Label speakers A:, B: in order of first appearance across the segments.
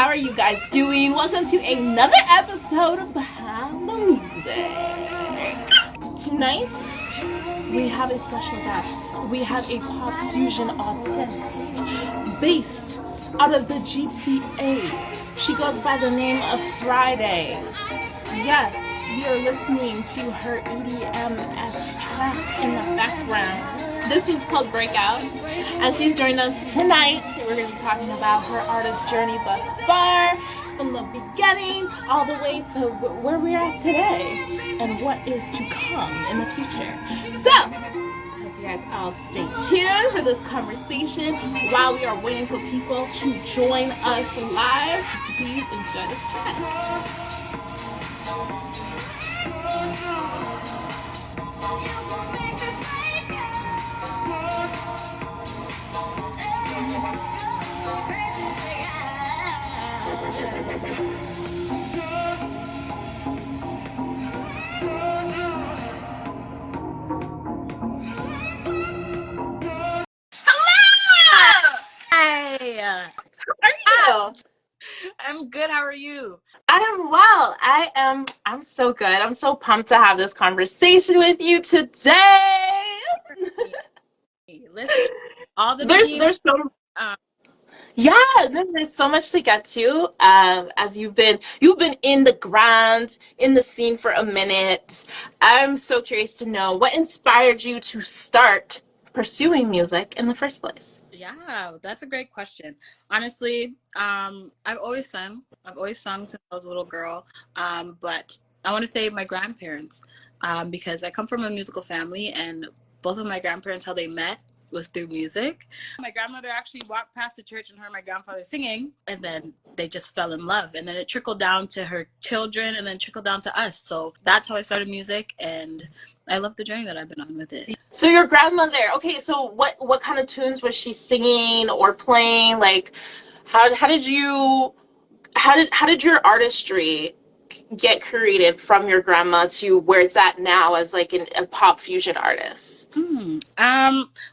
A: are you guys doing? Welcome to another episode of Behind the Music. Tonight, we have a special guest. We have a pop fusion artist based out of the GTA. She goes by the name of Fridaee. Yes, we are listening to her EDMS track in the background. This one's called Breakout, and she's joining us tonight. We're going to be talking about her artist journey thus far, from the beginning all the way to where we're at today, and what is to come in the future. So, I hope you guys all stay tuned for this conversation while we are waiting for people to join us live. Please enjoy this track. How are you?
B: I'm good. How are you?
A: I am well. I'm so good. I'm so pumped to have this conversation with you today.
B: Listen, all the
A: there's so there's so much to get to. As you've been in the ground, in the scene for a minute. I'm so curious to know what inspired you to start pursuing music in the first place.
B: Yeah, that's a great question. Honestly, I've always sung. I've always sung since I was a little girl. But I want to say my grandparents, because I come from a musical family, and both of my grandparents, how they met was through music. My grandmother actually walked past the church and heard my grandfather singing, and then they just fell in love. And then it trickled down to her children, and then trickled down to us. So that's how I started music, and I love the journey that I've been on with it.
A: So your grandmother, okay, so what kind of tunes was she singing or playing? Like how did your artistry get created from your grandma to where it's at now as like a pop fusion artist?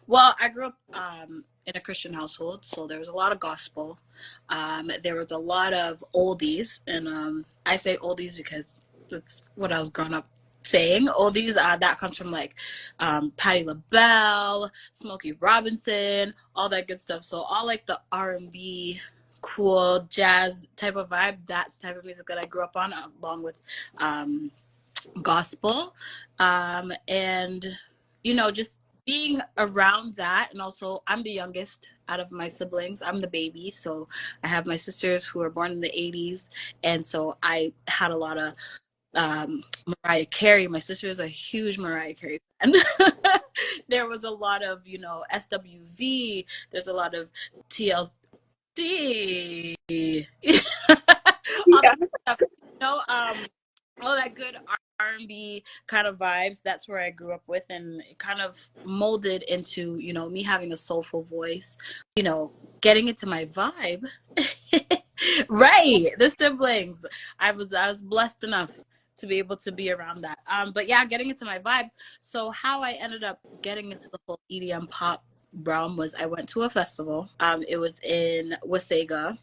B: Well, I grew up in a Christian household, so there was a lot of gospel. There was a lot of oldies, and I say oldies because that's what I was growing up saying. Oldies, that comes from like Patti LaBelle, Smokey Robinson, all that good stuff. So all like the R&B, cool jazz type of vibe, that's the type of music that I grew up on, along with gospel. And just being around that. And also I'm the youngest out of my siblings. I'm the baby, so I have my sisters who were born in the 80s, and so I had a lot of Mariah Carey. My sister is a huge Mariah Carey fan. There was a lot of SWV. There's a lot of TLC. All that stuff, all that good R&B kind of vibes. That's where I grew up with, and it kind of molded into me having a soulful voice, getting into my vibe. Right, the siblings. I was blessed enough to be able to be around that. But yeah, getting into my vibe. So how I ended up getting into the whole EDM pop realm was I went to a festival. It was in Wasaga.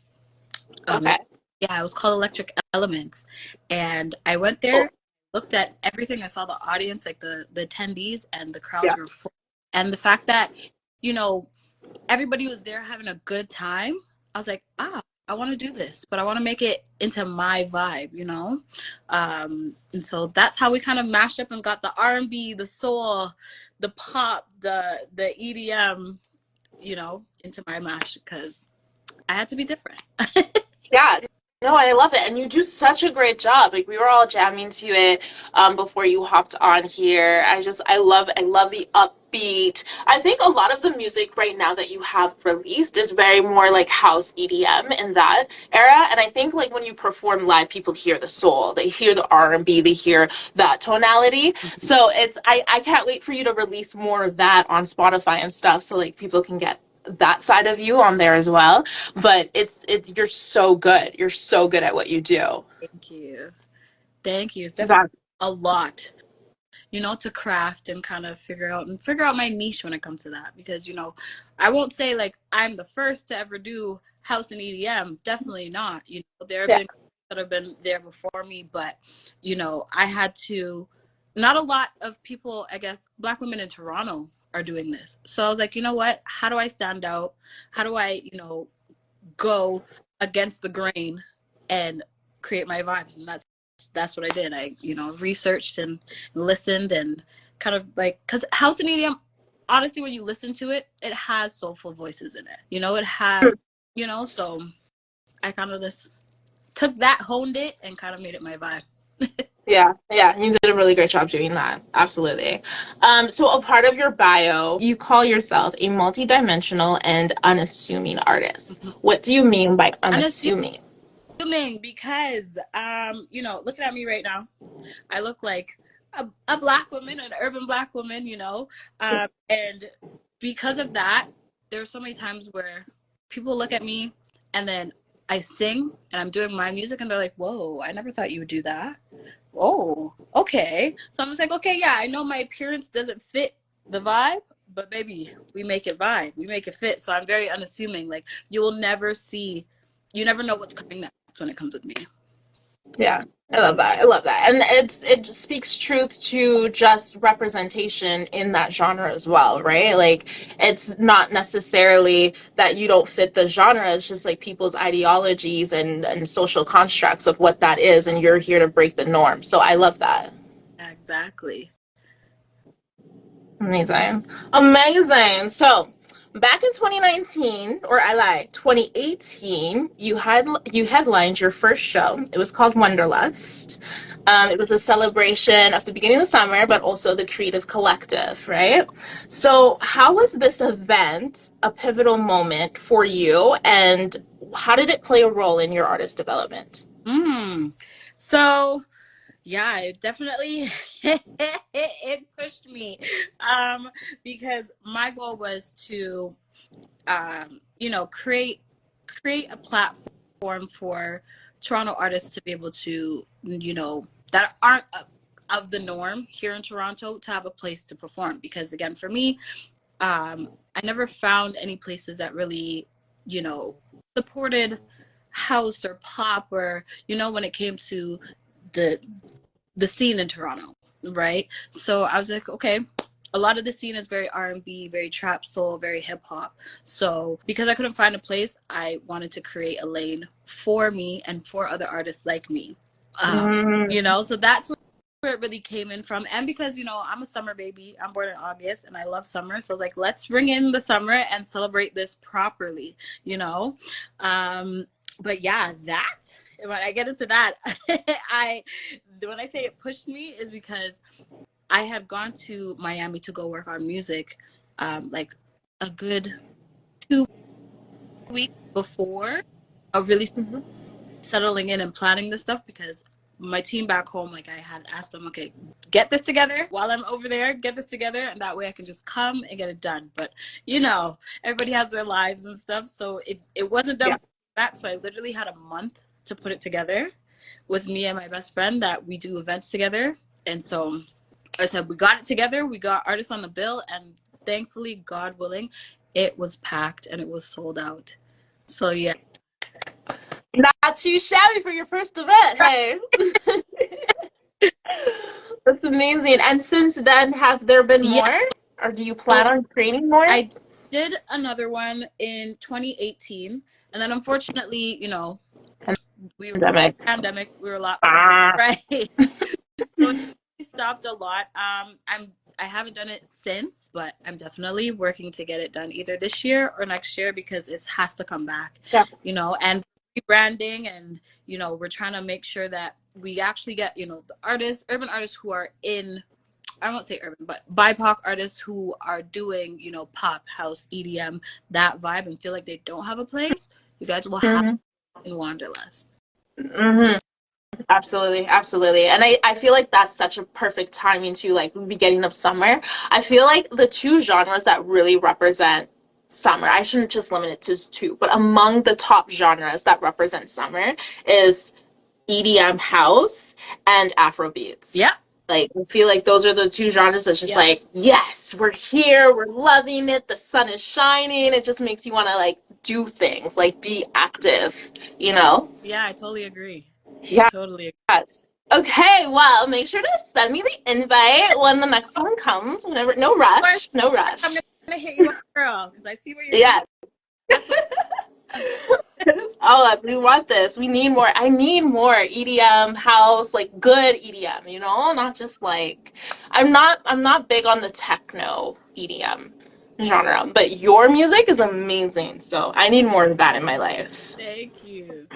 A: Okay.
B: Yeah, it was called Electric Elements, and I went there, looked at everything. I saw the audience, like the attendees, and the crowds were full. And the fact that everybody was there having a good time, I was like, I want to do this, but I want to make it into my vibe, and so that's how we kind of mashed up and got the R&B, the soul, the pop, the EDM, into my mash, because I had to be different.
A: Yeah. No, I love it. And you do such a great job. Like we were all jamming to it before you hopped on here. I love the upbeat. I think a lot of the music right now that you have released is very more like house EDM in that era. And I think like when you perform live, people hear the soul, they hear the R&B, they hear that tonality. So I can't wait for you to release more of that on Spotify and stuff so like people can get that side of you on there as well. But it's you're so good. You're so good at what you do.
B: Thank you. It's definitely a lot. to craft and kind of figure out my niche when it comes to that. Because, I won't say like I'm the first to ever do house and EDM. Definitely not. There have
A: Yeah.
B: been that have been there before me, but, I had to, not a lot of people, I guess, Black women in Toronto are doing this. So I was like, you know what? How do I stand out? How do I, go against the grain and create my vibes? And that's what I did. I researched and listened and kind of like, because house and EDM, honestly, when you listen to it, it has soulful voices in it. It has, so I kind of just took that, honed it, and kind of made it my vibe.
A: Yeah, you did a really great job doing that. Absolutely. So a part of your bio, you call yourself a multidimensional and unassuming artist. What do you mean by unassuming?
B: Unassuming because, looking at me right now, I look like a Black woman, an urban Black woman, and because of that, there's so many times where people look at me and then I sing and I'm doing my music and they're like, whoa, I never thought you would do that. Oh, okay. So I'm just like, okay, yeah, I know my appearance doesn't fit the vibe, but baby, we make it vibe. We make it fit. So I'm very unassuming. Like, you never know what's coming next when it comes with me.
A: Yeah, I love that. I love that. And it speaks truth to just representation in that genre as well, right? Like it's not necessarily that you don't fit the genre, it's just like people's ideologies and social constructs of what that is, and you're here to break the norm. So I love that.
B: Exactly.
A: Amazing. Amazing. So back in 2019, or I lied, 2018, you headlined your first show. It was called Wonderlust. It was a celebration of the beginning of the summer, but also the creative collective, right? So how was this event a pivotal moment for you, and how did it play a role in your artist development?
B: So yeah, it definitely it pushed me, because my goal was to, create a platform for Toronto artists to be able to, that aren't of the norm here in Toronto, to have a place to perform. Because again, for me, I never found any places that really, supported house or pop, or when it came to the the scene in Toronto, right? So I was like, okay, a lot of the scene is very R&B, very trap soul, very hip hop. So because I couldn't find a place, I wanted to create a lane for me and for other artists like me. So that's where it really came in from. And because, I'm a summer baby, I'm born in August and I love summer. So like, let's bring in the summer and celebrate this properly, But yeah, when I get into that, when I say it pushed me is because I had gone to Miami to go work on music, like a good 2 weeks before of really settling in and planning this stuff, because my team back home, like I had asked them, okay, get this together while I'm over there, get this together, and that way I can just come and get it done. But everybody has their lives and stuff, so it wasn't done back. So I literally had a month to put it together with me and my best friend that we do events together. And so I said, we got it together, we got artists on the bill, and thankfully, God willing, it was packed and it was sold out. So yeah.
A: Not too shabby for your first event, hey. That's amazing. And since then, have there been more? Or do you plan on creating more?
B: I did another one in 2018. And then unfortunately, we were pandemic, we were a lot, right? So it stopped a lot. I haven't done it since, but I'm definitely working to get it done either this year or next year, because it has to come back.
A: Yeah.
B: And rebranding, and we're trying to make sure that we actually get the urban artists who are in, I won't say urban, but BIPOC artists who are doing pop, house, EDM, that vibe, and feel like they don't have a place. You guys will have in Wanderlust.
A: Absolutely, absolutely. And I feel like that's such a perfect timing to like beginning of summer. I feel like the two genres that really represent summer, I shouldn't just limit it to two, but among the top genres that represent summer is EDM house and Afrobeats.
B: Yeah.
A: Like, I feel like those are the two genres that's just
B: Yeah.
A: like, yes, we're here, we're loving it, the sun is shining. It just makes you want to like do things, like be active, you know?
B: Yeah, I totally agree.
A: Yeah.
B: Totally agree.
A: Yes. Okay, well, make sure to send me the invite when the next one comes. Whenever, no
B: Of course,
A: rush, no
B: I'm
A: rush.
B: gonna hit you up, girl, because I see what you're doing.
A: Yeah.
B: That's what.
A: Oh, we want this. We need more. I need more EDM house, like good EDM, you know, not just like I'm not big on the techno EDM genre, but your music is amazing. So I need more of that in my life.
B: Thank you.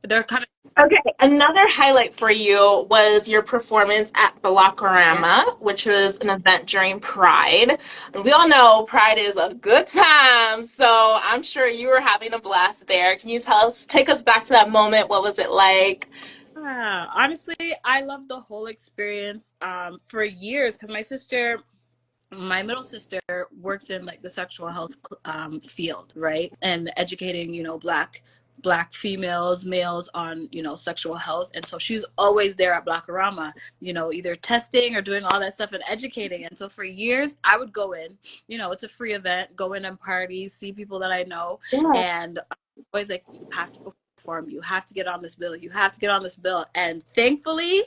B: They're coming.
A: Okay, another highlight for you was your performance at
B: Yeah.
A: Blockorama, which was an event during Pride. And we all know Pride is a good time, so I'm sure you were having a blast there. Can you take us back to that moment? What was it like?
B: Honestly, I love the whole experience. For years, because my middle sister works in like the sexual health field, right, and educating black females, males on sexual health, and so she's always there at Blockorama, either testing or doing all that stuff and educating. And so for years, I would go in. It's a free event. Go in and party, see people that I know,
A: Yeah.
B: and always like, you have to perform. You have to get on this bill. You have to get on this bill. And thankfully,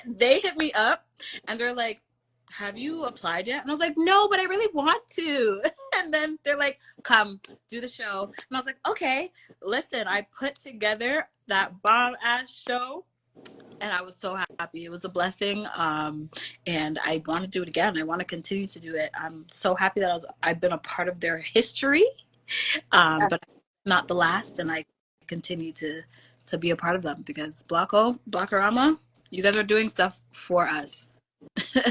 B: they hit me up and they're like, have you applied yet? And I was like, no, but I really want to. And then they're like, come do the show. And I was like, okay, listen, I put together that bomb ass show and I was so happy. It was a blessing. And I want to do it again. I want to continue to do it. I'm so happy that I've been a part of their history. But it's not the last, and I continue to be a part of them because Blockorama, you guys are doing stuff for us.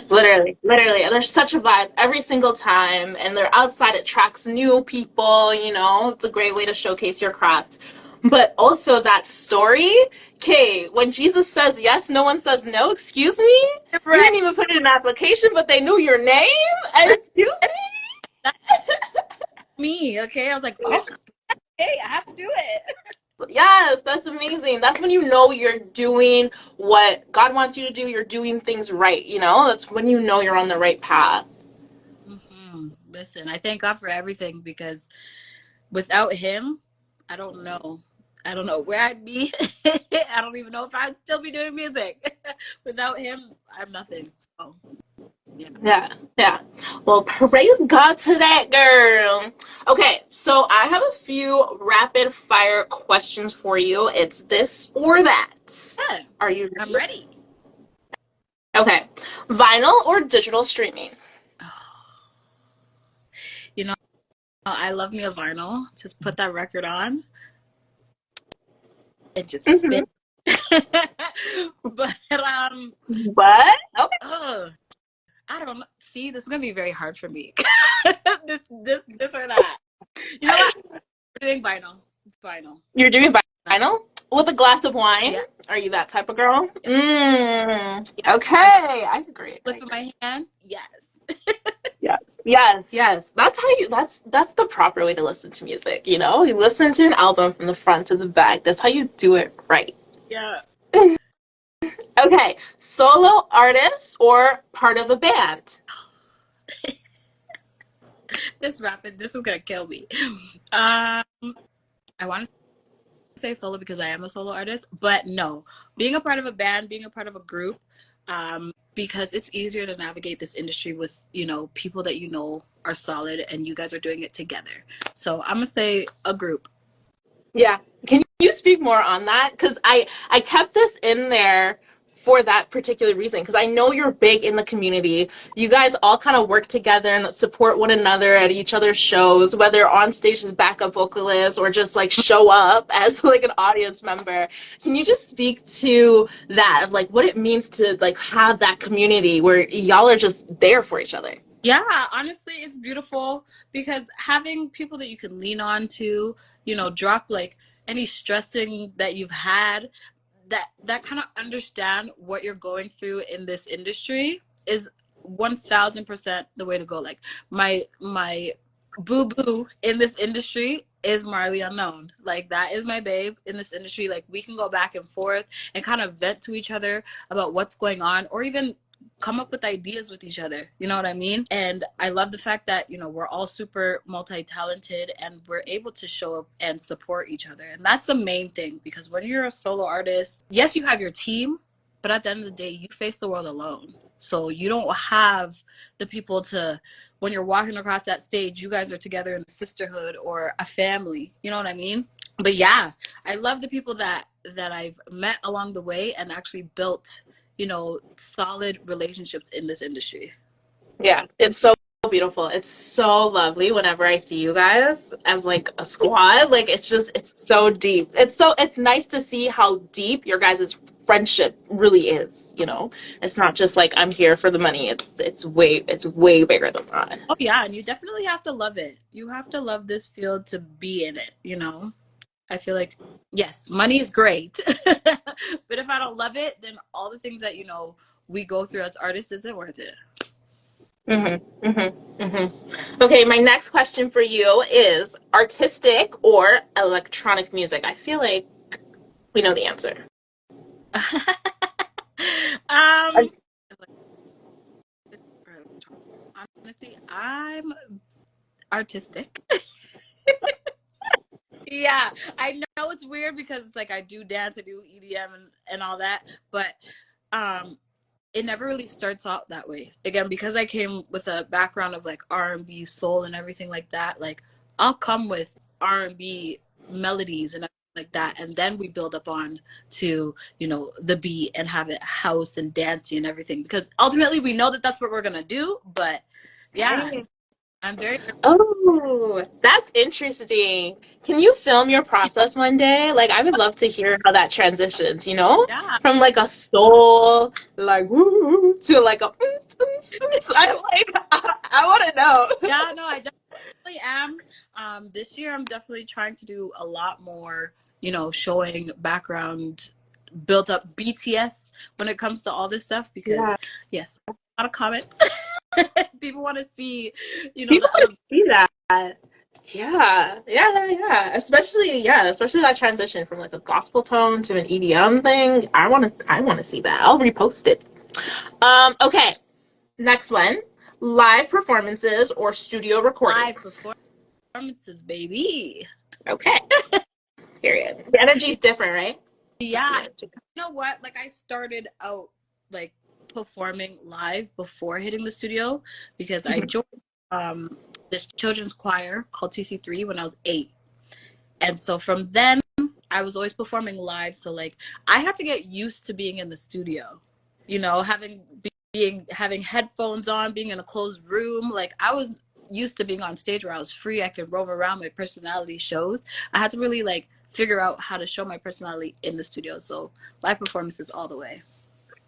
A: Literally, literally. And there's such a vibe every single time. And they're outside, it attracts new people, you know. It's a great way to showcase your craft. But also that story, okay, when Jesus says yes, no one says no, excuse me? You
B: Right.
A: didn't even put it in an application, but they knew your name? Excuse
B: That's me, okay? I was like,
A: me?
B: oh, hey, I have to do it.
A: Yes, that's amazing. That's when you know you're doing what God wants you to do. You're doing things right, you know? That's when you know you're on the right path.
B: Listen, I thank God for everything because without him, I don't know. I don't know where I'd be. I don't even know if I'd still be doing music. Without him, I'm nothing. So, yeah.
A: Yeah, yeah. Well, praise God to that girl. Okay, so I have a few rapid fire questions for you. It's this or that.
B: Yeah,
A: Are you
B: I'm
A: ready?
B: ready.
A: Okay. Vinyl or digital streaming?
B: You know, I love me a vinyl. Just put that record on and just
A: Mm-hmm.
B: spin. But
A: What? Okay.
B: I don't know. See, this is gonna be very hard for me. this or that. You know what? We're doing vinyl. It's vinyl.
A: You're doing vinyl with a glass of wine?
B: Yeah.
A: Are you that type of girl?
B: Yeah. Yeah.
A: Okay, I agree. I
B: Slip in
A: agree.
B: my hand. Yes.
A: Yes. Yes, yes. That's how you that's the proper way to listen to music, you know? You listen to an album from the front to the back. That's how you do it right.
B: Yeah.
A: Okay, solo artist or part of a band?
B: This is gonna kill me. I want to say solo because I am a solo artist, but no, being a part of a band, being a part of a group, because it's easier to navigate this industry with people that are solid, and you guys are doing it together. So I'm gonna say a group.
A: Yeah. Can you speak more on that? Because I kept this in there for that particular reason. Because I know you're big in the community. You guys all kind of work together and support one another at each other's shows, whether on stage as backup vocalists or just like show up as like an audience member. Can you just speak to that of like what it means to like have that community where y'all are just there for each other?
B: Yeah, honestly, it's beautiful because having people that you can lean on to, drop like any stressing that you've had, that kind of understand what you're going through in this industry is 1000% the way to go. Like my boo boo in this industry is Marley Unknown. Like that is my babe in this industry. Like we can go back and forth and kind of vent to each other about what's going on, or even come up with ideas with each other. You know what I mean? And I love the fact that, we're all super multi-talented and we're able to show up and support each other. And that's the main thing, because when you're a solo artist, yes, you have your team, but at the end of the day, you face the world alone. So you don't have the people to, when you're walking across that stage, you guys are together in a sisterhood or a family. You know what I mean? But yeah, I love the people that I've met along the way and actually built, solid relationships in this industry.
A: Yeah, it's so beautiful. It's so lovely whenever I see you guys as like a squad. Like it's so deep. It's nice to see how deep your guys' friendship really is, you know. It's not just like I'm here for the money. It's way bigger than that.
B: Oh yeah, and you definitely have to love it. You have to love this field to be in it. I feel like, yes, money is great. But if I don't love it, then all the things that, we go through as artists isn't worth it.
A: Okay, my next question for you is artistic or electronic music? I feel like we know the answer.
B: um Honestly, I'm artistic. Yeah, I know it's weird because it's like I do dance, I do EDM and all that, but um it never really starts out that way. Again, because I came with a background of like R&B, soul and everything like that, like I'll come with R&B melodies and everything like that, and then we build up on to, the beat and have it house and dancey and everything, because ultimately we know that that's what we're going to do, but yeah,
A: Okay.
B: I'm very
A: Oh, that's interesting. Can you film your process one day? Like, I would love to hear how that transitions, you know?
B: yeah.
A: From like a soul, like, woo, to like a, I like, I want to know.
B: Yeah, no, I definitely am. This year I'm definitely trying to do a lot more, showing background built up BTS when it comes to all this stuff, because
A: Yeah.
B: yes, a lot of comments. People want to see,
A: People
B: the
A: want
B: other.
A: to see that. Especially that transition from like a gospel tone to an EDM thing. I want to see that. I'll repost it. Okay, next one. Live performances or studio
B: Live
A: recordings.
B: performances, baby.
A: Okay, period. The energy is different, right? Just the
B: Yeah,
A: energy.
B: you know what? Like I started out like performing live before hitting the studio, because I
A: Mhm.
B: joined this children's choir called TC3 when I was 8. And so from then I was always performing live, so like I had to get used to being in the studio, having headphones on, being in a closed room. Like I was used to being on stage where I was free, I could roam around, my personality shows. I had to really like figure out how to show my personality in the studio. So live performances all the way.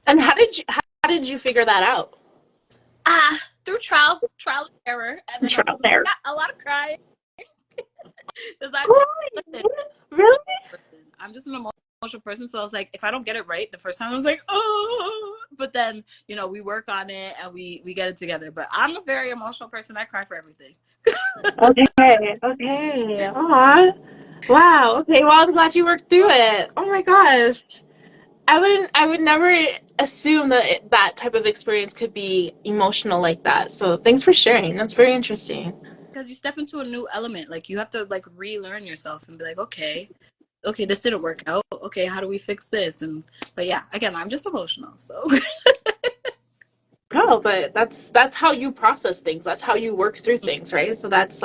A: And how did you figure that out?
B: Through trial and error, and then
A: Trial and error.
B: a lot of crying, because listen,
A: Really?
B: I'm just an emotional person. So I was like, if I don't get it right the first time, I was like, oh. But then, we work on it and we get it together. But I'm a very emotional person. I cry for everything.
A: Okay, okay. Aw. Wow. Okay, well, I'm glad you worked through it. Oh my gosh. I would never assume that that type of experience could be emotional like that. So thanks for sharing. That's very interesting.
B: Because you step into a new element. Like you have to like relearn yourself and be like, okay, this didn't work out. Okay, how do we fix this? But yeah, again, I'm just emotional. So
A: No, but that's how you process things. That's how you work through things, right? So that's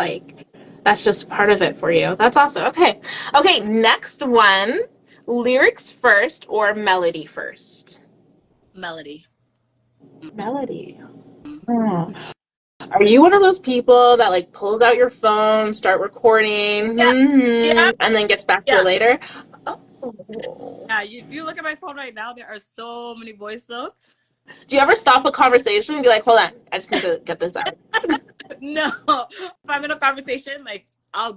A: just part of it for you. That's awesome. Okay. Okay, next one. Lyrics first or melody first?
B: melody.
A: Melody. Hmm. Are you one of those people that like pulls out your phone, start recording,
B: Yeah, yeah,
A: and then gets back to it
B: yeah.
A: later? Oh.
B: Yeah, if you look at my phone right now, there are so many voice notes.
A: Do you ever stop a conversation and be like, hold on, I just need to get this out?
B: No, if I'm in a conversation, like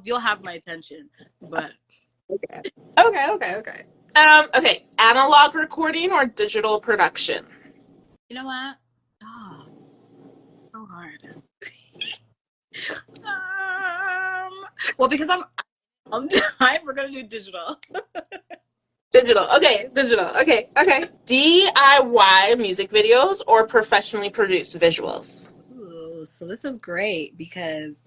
B: you'll have my attention. But
A: Okay. Okay. Okay. Analog recording or digital production?
B: you know what? Oh, so hard. Well, because I'm all the time, we're gonna do digital.
A: Digital. Okay, digital. Okay, okay. DIY music videos or professionally produced visuals?
B: Ooh, so this is great because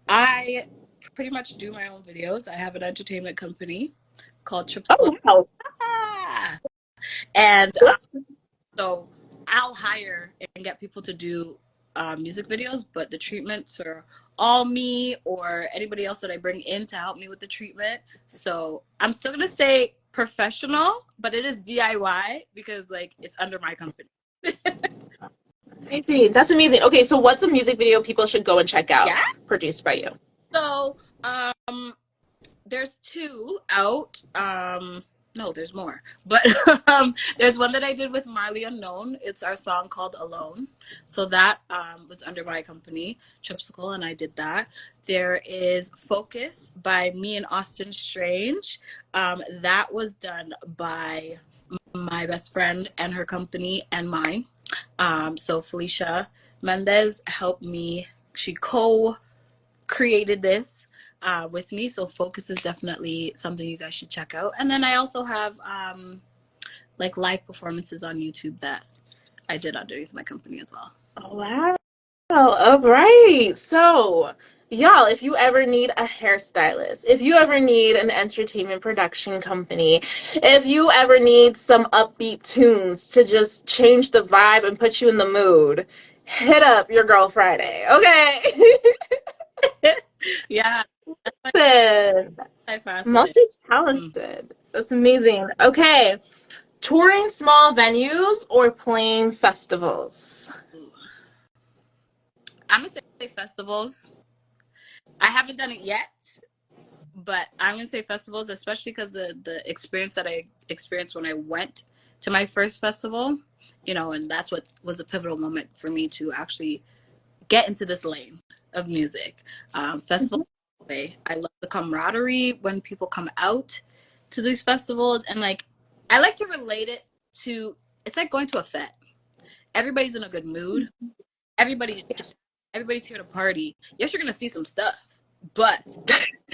B: I pretty much do my own videos. I have an entertainment company called Trips.
A: Oh, wow.
B: Ah! And
A: That's
B: so I'll hire and get people to do music videos, but the treatments are all me or anybody else that I bring in to help me with the treatment. So I'm still gonna say professional, but it is DIY because like it's under my company.
A: amazing. That's amazing. Okay, so what's a music video people should go and check out
B: Yeah.
A: produced by you?
B: So there's two out. No, there's more. But there's one that I did with Marley Unknown. It's our song called Alone. So that was under my company, Tripsicle, and I did that. There is Focus by me and Austin Strange. That was done by my best friend and her company and mine. So Felicia Mendez helped me. She created this with me. So Focus is definitely something you guys should check out. And then I also have like live performances on YouTube that I did underneath my company as well.
A: Oh, wow. All right. So, y'all, if you ever need a hairstylist, if you ever need an entertainment production company, if you ever need some upbeat tunes to just change the vibe and put you in the mood, hit up your girl Fridae. Okay.
B: Yeah,
A: Listen,
B: I fascinated.
A: multi-talented. That's amazing. Okay. Touring small venues or playing festivals?
B: I'm gonna say festivals. I haven't done it yet, but I'm gonna say festivals, especially because the experience that I experienced when I went to my first festival, and that's what was a pivotal moment for me to actually get into this lane of music. Festival, I love the camaraderie when people come out to these festivals, and like I like to relate it to it's like going to a fete. Everybody's in a good mood. Everybody's
A: Yes.
B: everybody's here to party. Yes, you're gonna see some stuff, but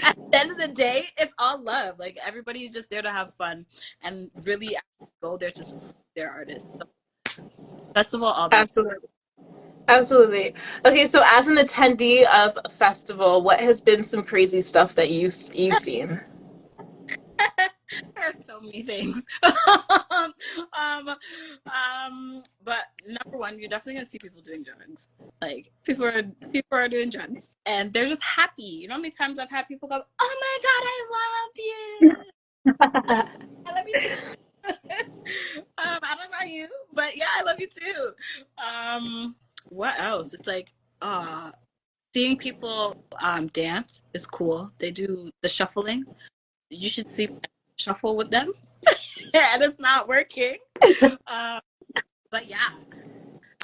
B: at the end of the day, it's all love. Like everybody's just there to have fun and really go there to support their artists. So, festival all day.
A: Absolutely. Absolutely. Okay, so as an attendee of a festival, what has been some crazy stuff that you've seen?
B: There are so many things. But number one, you're definitely gonna see people doing drugs. Like people are doing drugs, and they're just happy. You know how many times I've had people go, "Oh my god, I love you. I love you too." I don't know you, but yeah, I love you too. What else? It's like, seeing people dance is cool. They do the shuffling. You should see shuffle with them, and it's not working. Um, but yeah,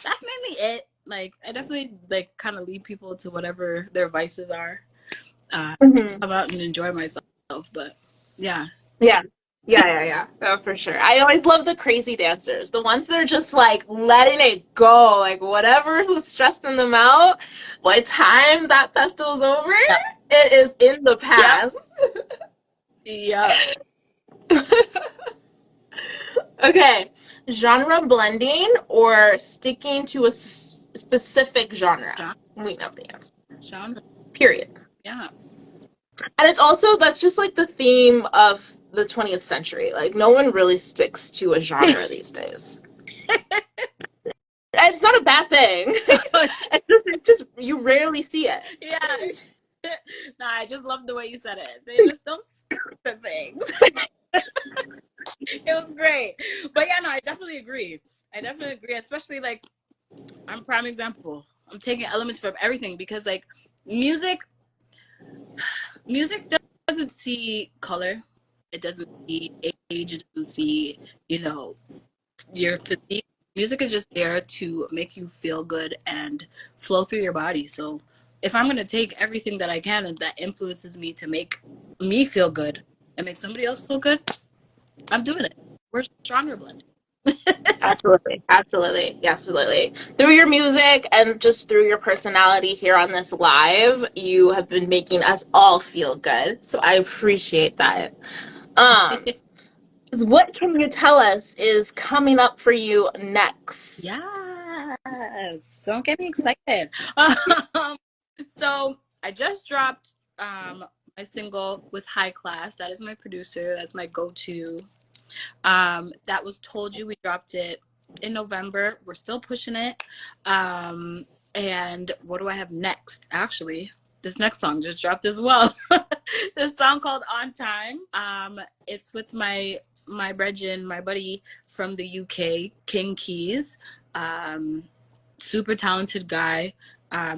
B: that's mainly it. Like I definitely like kind of lead people to whatever their vices are.
A: Mhm.
B: Come out and enjoy myself. But yeah,
A: Yeah. Yeah. Oh, for sure. I always love the crazy dancers, the ones that are just like letting it go, like whatever was stressing them out. By the time that festival's over,
B: yep,
A: it is in the
B: yep,
A: past.
B: yep.
A: Okay, genre blending or sticking to a specific genre?
B: Sean,
A: We know the answer.
B: Sean,
A: Period.
B: yeah.
A: And it's also, that's just like the theme of the 20th century. Like, no one really sticks to a genre these days. And it's not a bad thing. It's just, you rarely see it.
B: Yeah. No, I just love the way you said it. They just don't say things. It was great. But yeah, no, I definitely agree. I definitely agree, especially like I'm a prime example. I'm taking elements from everything because like music music doesn't see color. It doesn't see age, it doesn't see, you know, your physique. Music is just there to make you feel good and flow through your body. So if I'm gonna take everything that I can and that influences me to make me feel good and make somebody else feel good, I'm doing it. We're stronger blended.
A: Absolutely. Absolutely. Absolutely. Through your music and just through your personality here on this live, you have been making us all feel good. So I appreciate that. Um, What can you tell us is coming up for you next?
B: Yes. Don't get me excited. So I just dropped my single with High Class. That is my producer. That's my go-to. That was Told You. We dropped it in November. We're still pushing it. And what do I have next? Actually, this next song just dropped as well. This song called On Time. It's with my brethren, my buddy from the UK, King Keys. Um, Super talented guy.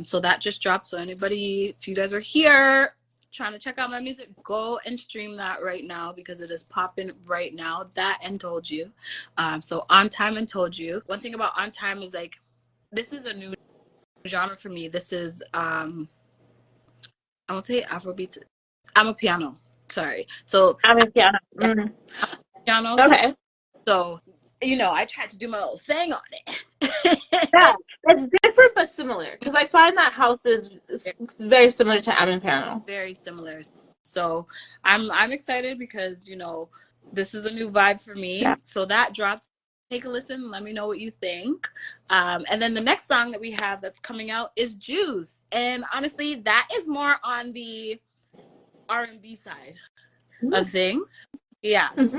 B: So that just dropped. So anybody, if you guys are here trying to check out my music, go and stream that right now because it is popping right now. That and Told You. So On Time and Told You. One thing about On Time is like, this is a new genre for me. This is I won't say Afrobeat. I'm a piano. Sorry. So
A: I'm a piano.
B: yeah, piano.
A: Okay.
B: So I tried to do my little thing on it.
A: Yeah, it's different but similar because I find that house is very similar to I'm piano.
B: Very similar. So I'm excited because this is a new vibe for me.
A: Yeah.
B: So that dropped. Take a listen. Let me know what you think. And then the next song that we have that's coming out is Juice. And honestly, that is more on the R&B side of things. Yes.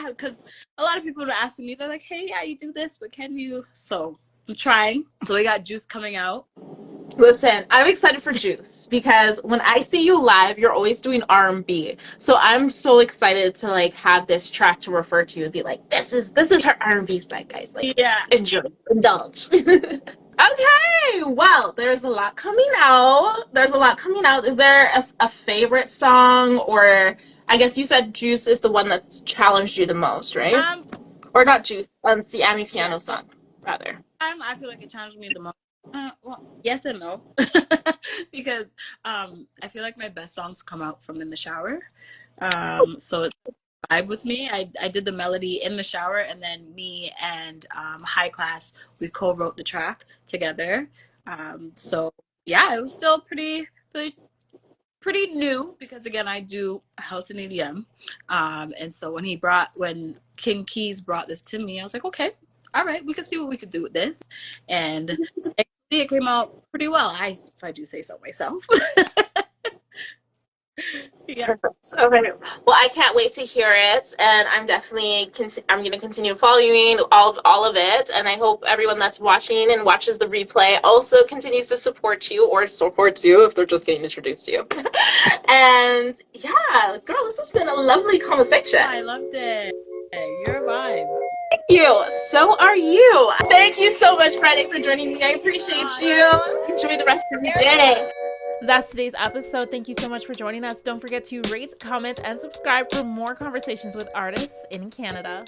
B: Because a lot of people are asking me, they're like, hey, yeah, you do this, but can you? So I'm trying. So we got Juice coming out.
A: Listen, I'm excited for Juice because when I see you live, you're always doing R&B. So I'm so excited to like have this track to refer to and be like, this is her R&B side, guys. Like,
B: Yeah.
A: enjoy, indulge. Okay, well, there's a lot coming out. Is there a favorite song, or I guess you said Juice is the one that's challenged you the most, right? Or not Juice, the Ami Piano song, rather.
B: I feel like it challenged me the most. Well, yes and no, because I feel like my best songs come out from in the shower. So it's a vibe with me. I did the melody in the shower, and then me and High Class, we co-wrote the track together. So yeah, it was still pretty new because again I do house and EDM. And so when King Keys brought this to me, I was like, okay, all right, we can see what we could do with this. And it came out pretty well, if I do say so myself. Yeah.
A: Perfect. Okay. Well, I can't wait to hear it, and I'm definitely I'm going to continue following all of it, and I hope everyone that's watching and watches the replay also continues to support you or supports you if they're just getting introduced to you. And yeah, girl, this has been a lovely conversation.
B: I loved it. You're a vibe.
A: Thank you. So are you. Thank you so much, Fridaee, for joining me. I appreciate you. Enjoy the rest of your day. That's today's episode. Thank you so much for joining us. Don't forget to rate, comment, and subscribe for more conversations with artists in Canada.